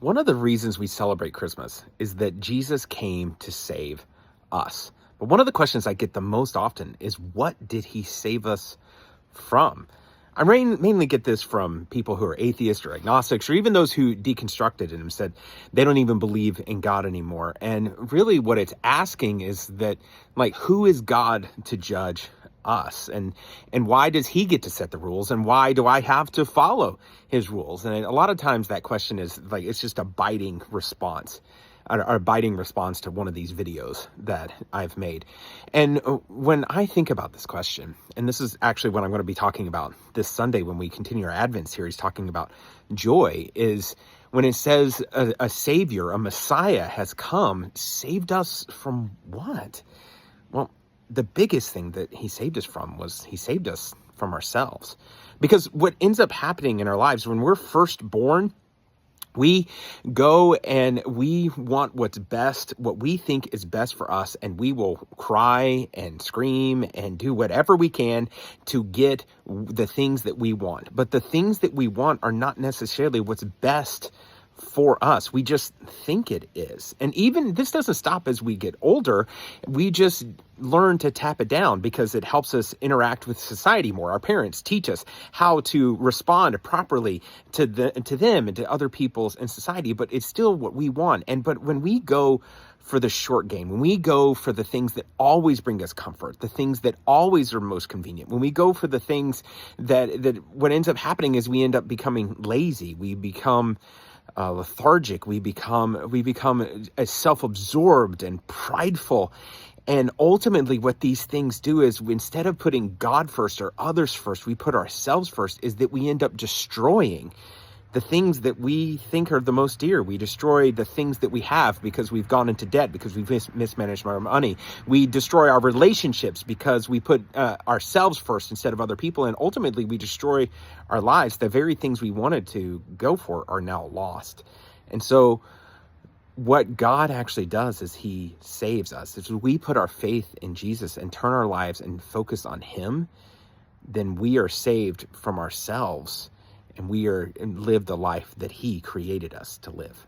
One of the reasons we celebrate Christmas is that Jesus came to save us. But one of the questions I get the most often is, what did he save us from? I mainly get this from people who are atheists or agnostics, or even those who deconstructed and said they don't even believe in God anymore. And really what it's asking is that, like, who is God to judge us, and why does he get to set the rules, and why do I have to follow his rules? And a lot of times that question is like, it's just a biting response, or a biting response to one of these videos that I've made. And when I think about this question, and this is actually what I'm going to be talking about this Sunday when we continue our Advent series talking about joy, is when it says a savior, a Messiah has come, saved us from what? Well, the biggest thing that he saved us from was he saved us from ourselves. Because what ends up happening in our lives when we're first born, we go and we want what's best, what we think is best for us, and we will cry and scream and do whatever we can to get the things that we want. But the things that we want are not necessarily what's best for us. We just think it is. And even this doesn't stop as we get older. We just learn to tap it down because it helps us interact with society more. Our parents teach us how to respond properly to them and to other people's in society, but it's still what we want. But when we go for the short game, when we go for the things that always bring us comfort, the things that always are most convenient, when we go for the things that what ends up happening is we end up becoming lazy. We become lethargic. We become self-absorbed and prideful. And ultimately what these things do is, instead of putting God first or others first, we put ourselves first, is that we end up destroying the things that we think are the most dear. We destroy the things that we have because we've gone into debt, because we've mismanaged our money. We destroy our relationships because we put ourselves first instead of other people. And ultimately, we destroy our lives. The very things we wanted to go for are now lost. And so what God actually does is he saves us. If we put our faith in Jesus and turn our lives and focus on him, then we are saved from ourselves, and we live the life that he created us to live.